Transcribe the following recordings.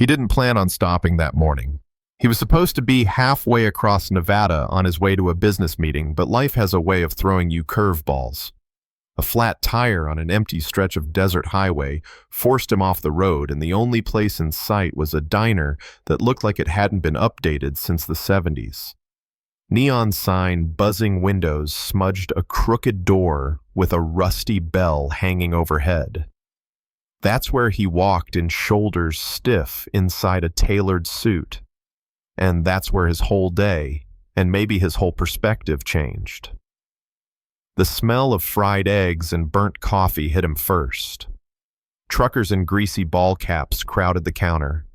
He didn't plan on stopping that morning. He was supposed to be halfway across Nevada on his way to a business meeting, but life has a way of throwing you curveballs. A flat tire on an empty stretch of desert highway forced him off the road, and the only place in sight was a diner that looked like it hadn't been updated since the 70s. Neon sign, buzzing windows smudged a crooked door with a rusty bell hanging overhead. That's where he walked in shoulders stiff inside a tailored suit. And that's where his whole day, and maybe his whole perspective, changed. The smell of fried eggs and burnt coffee hit him first. Truckers in greasy ball caps crowded the counter.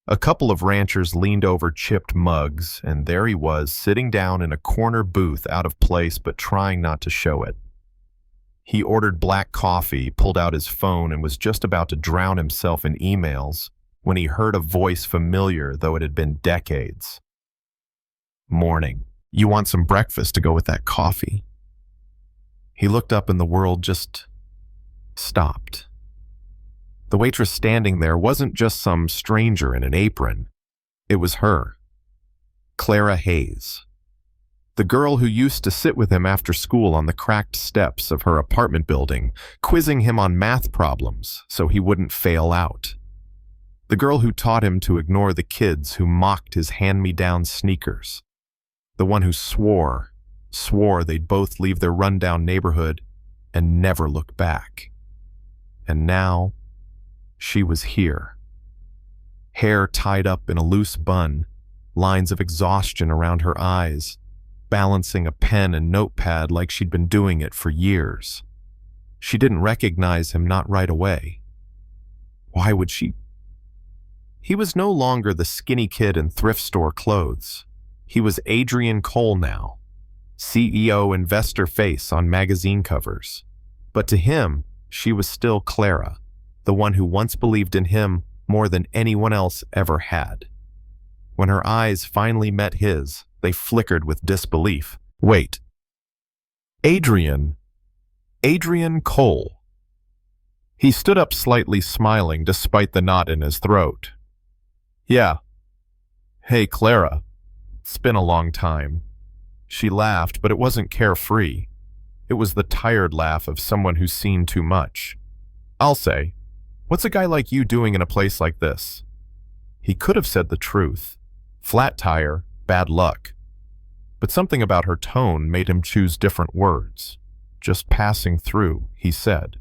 A couple of ranchers leaned over chipped mugs, and there he was, sitting down in a corner booth, out of place but trying not to show it. He ordered black coffee, pulled out his phone, and was just about to drown himself in emails when he heard a voice familiar, though it had been decades. "Morning. You want some breakfast to go with that coffee?" He looked up and the world just stopped. The waitress standing there wasn't just some stranger in an apron. It was her, Clara Hayes. The girl who used to sit with him after school on the cracked steps of her apartment building, quizzing him on math problems so he wouldn't fail out. The girl who taught him to ignore the kids who mocked his hand-me-down sneakers. The one who swore they'd both leave their rundown neighborhood and never look back. And now, she was here. Hair tied up in a loose bun, lines of exhaustion around her eyes, balancing a pen and notepad like she'd been doing it for years. She didn't recognize him, not right away. Why would she? He was no longer the skinny kid in thrift store clothes. He was Adrian Cole now, CEO investor face on magazine covers. But to him, she was still Clara, the one who once believed in him more than anyone else ever had. When her eyes finally met his, they flickered with disbelief. Wait. Adrian Cole. He stood up slightly, smiling despite the knot in his throat. "Yeah. Hey, Clara. It's been a long time." She laughed, but it wasn't carefree. It was the tired laugh of someone who's seen too much. "I'll say, what's a guy like you doing in a place like this?" He could have said the truth. Flat tire, bad luck. But something about her tone made him choose different words. "Just passing through," he said,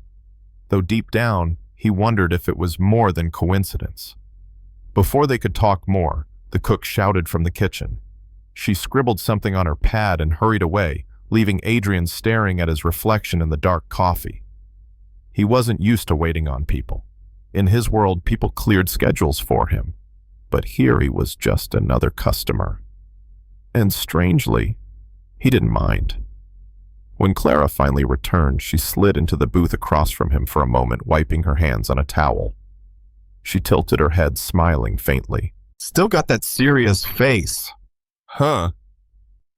though deep down he wondered if it was more than coincidence. Before they could talk more, the cook shouted from the kitchen. She scribbled something on her pad and hurried away, leaving Adrian staring at his reflection in the dark coffee. He wasn't used to waiting on people. In his world, people cleared schedules for him. But here he was just another customer. And strangely, he didn't mind. When Clara finally returned, she slid into the booth across from him for a moment, wiping her hands on a towel. She tilted her head, smiling faintly. "Still got that serious face." "Huh.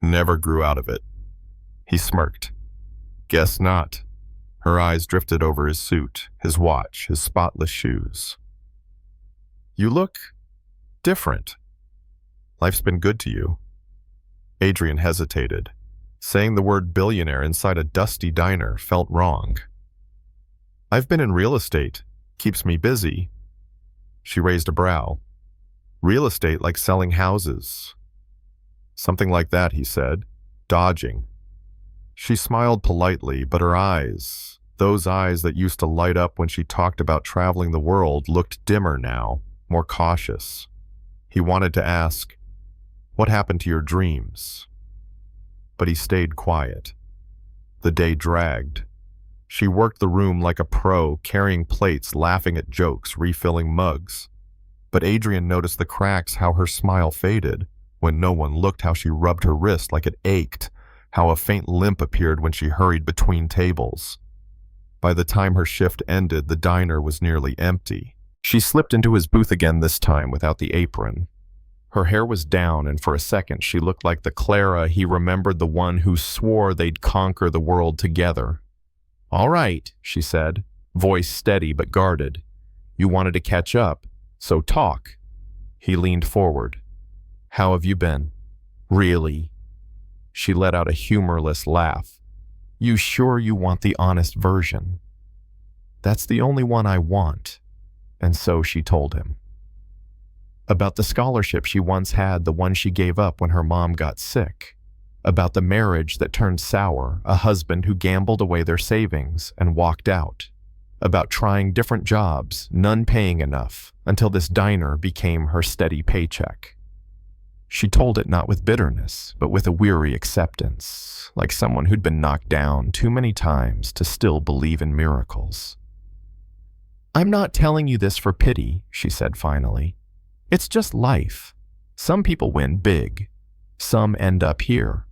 Never grew out of it." He smirked. "Guess not." Her eyes drifted over his suit, his watch, his spotless shoes. "You look different. Life's been good to you." Adrian hesitated. Saying the word billionaire inside a dusty diner felt wrong. "I've been in real estate. Keeps me busy." She raised a brow. "Real estate like selling houses." "Something like that," he said, dodging. She smiled politely, but her eyes, those eyes that used to light up when she talked about traveling the world, looked dimmer now, more cautious. He wanted to ask, "What happened to your dreams?" But he stayed quiet. The day dragged. She worked the room like a pro, carrying plates, laughing at jokes, refilling mugs. But Adrian noticed the cracks, how her smile faded when no one looked, how she rubbed her wrist like it ached, how a faint limp appeared when she hurried between tables. By the time her shift ended, the diner was nearly empty. She slipped into his booth again, this time without the apron. Her hair was down, and for a second she looked like the Clara he remembered, the one who swore they'd conquer the world together. "All right," she said, voice steady but guarded. "You wanted to catch up, so talk. He leaned forward. How have you been? Really? She let out a humorless laugh. You sure you want the honest version? That's the only one I want. And so she told him. About the scholarship she once had, the one she gave up when her mom got sick. About the marriage that turned sour, a husband who gambled away their savings and walked out. About trying different jobs, none paying enough, until this diner became her steady paycheck. She told it not with bitterness, but with a weary acceptance, like someone who'd been knocked down too many times to still believe in miracles. I'm not telling you this for pity, she said finally. It's just life. Some people win big. Some end up here.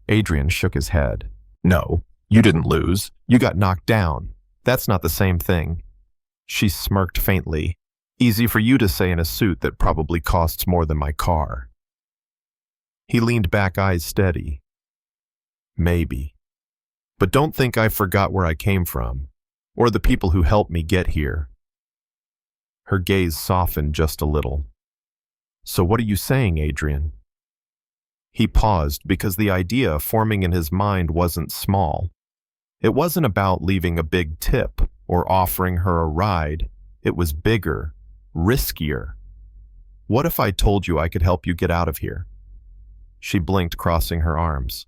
Adrian shook his head. No, you didn't lose. You got knocked down. That's not the same thing. She smirked faintly. Easy for you to say in a suit that probably costs more than my car. He leaned back, eyes steady. Maybe. But don't think I forgot where I came from, or the people who helped me get here. Her gaze softened just a little. So what are you saying, Adrian? He paused because the idea forming in his mind wasn't small. It wasn't about leaving a big tip or offering her a ride. It was bigger, riskier. What if I told you I could help you get out of here? She blinked, crossing her arms.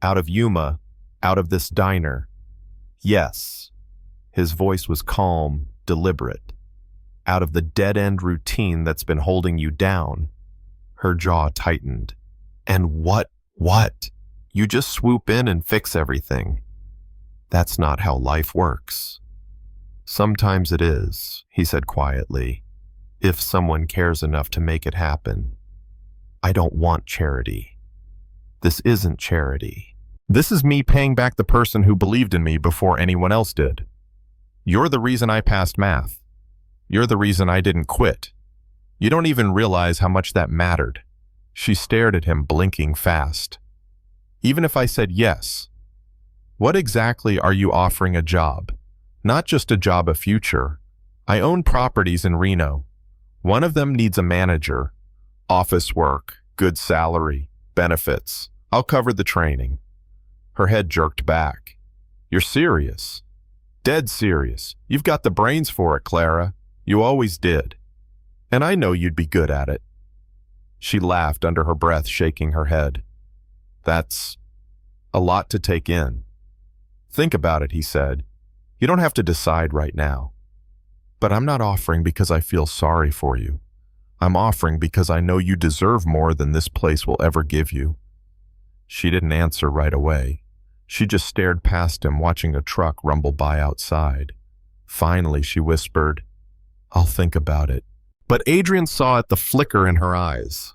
Out of Yuma, out of this diner. Yes. His voice was calm, deliberate. Out of the dead-end routine that's been holding you down. Her jaw tightened. And what? You just swoop in and fix everything. That's not how life works. Sometimes it is, he said quietly, if someone cares enough to make it happen. I don't want charity. This isn't charity. This is me paying back the person who believed in me before anyone else did. You're the reason I passed math. You're the reason I didn't quit. You don't even realize how much that mattered. She stared at him, blinking fast. Even if I said yes, what exactly are you offering a job? Not just a job, a future. I own properties in Reno. One of them needs a manager. Office work, good salary, benefits. I'll cover the training. Her head jerked back. You're serious? Dead serious. You've got the brains for it, Clara. You always did. And I know you'd be good at it. She laughed under her breath, shaking her head. That's a lot to take in. Think about it, he said. You don't have to decide right now. But I'm not offering because I feel sorry for you. I'm offering because I know you deserve more than this place will ever give you. She didn't answer right away. She just stared past him, watching a truck rumble by outside. Finally, she whispered, I'll think about it. But Adrian saw it, the flicker in her eyes.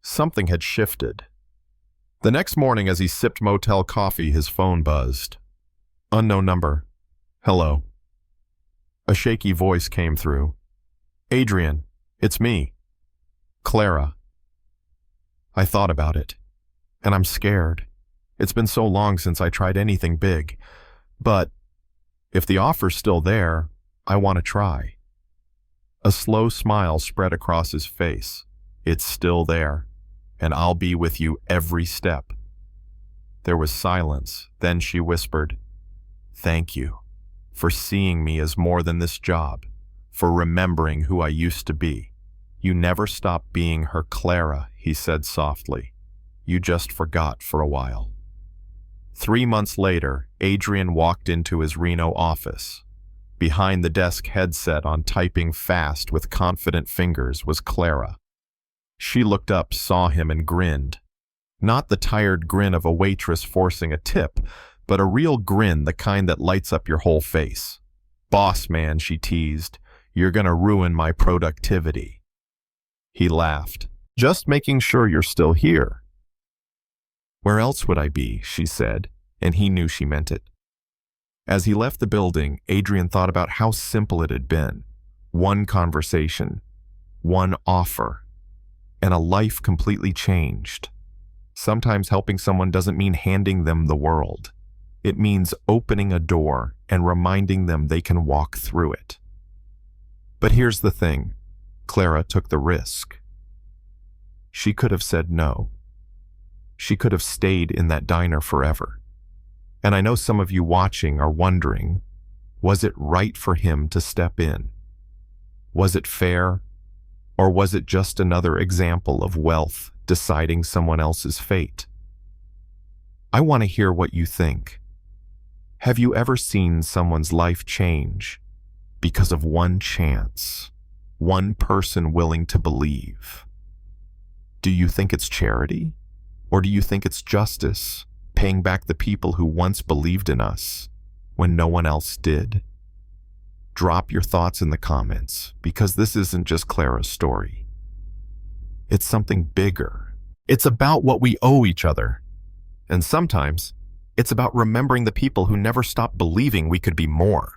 Something had shifted. The next morning, as he sipped motel coffee, his phone buzzed. Unknown number. Hello. A shaky voice came through. Adrian, it's me. Clara. I thought about it, and I'm scared. It's been so long since I tried anything big. But if the offer's still there, I want to try. A slow smile spread across his face. It's still there, and I'll be with you every step. There was silence. Then she whispered, Thank you for seeing me as more than this job, for remembering who I used to be. You never stopped being her Clara, he said softly. You just forgot for a while. 3 months later, Adrian walked into his Reno office. Behind the desk, headset on, typing fast with confident fingers, was Clara. She looked up, saw him, and grinned. Not the tired grin of a waitress forcing a tip, but a real grin, the kind that lights up your whole face. Boss man, she teased, you're gonna ruin my productivity. He laughed. Just making sure you're still here. Where else would I be, she said, and he knew she meant it. As he left the building, Adrian thought about how simple it had been. One conversation, one offer, and a life completely changed. Sometimes helping someone doesn't mean handing them the world. It means opening a door and reminding them they can walk through it. But here's the thing. Clara took the risk. She could have said no. She could have stayed in that diner forever. And I know some of you watching are wondering, was it right for him to step in? Was it fair? Or was it just another example of wealth deciding someone else's fate? I want to hear what you think. Have you ever seen someone's life change because of one chance, one person willing to believe? Do you think it's charity? Or do you think it's justice, paying back the people who once believed in us when no one else did? Drop your thoughts in the comments, because this isn't just Clara's story. It's something bigger. It's about what we owe each other. And sometimes, it's about remembering the people who never stopped believing we could be more.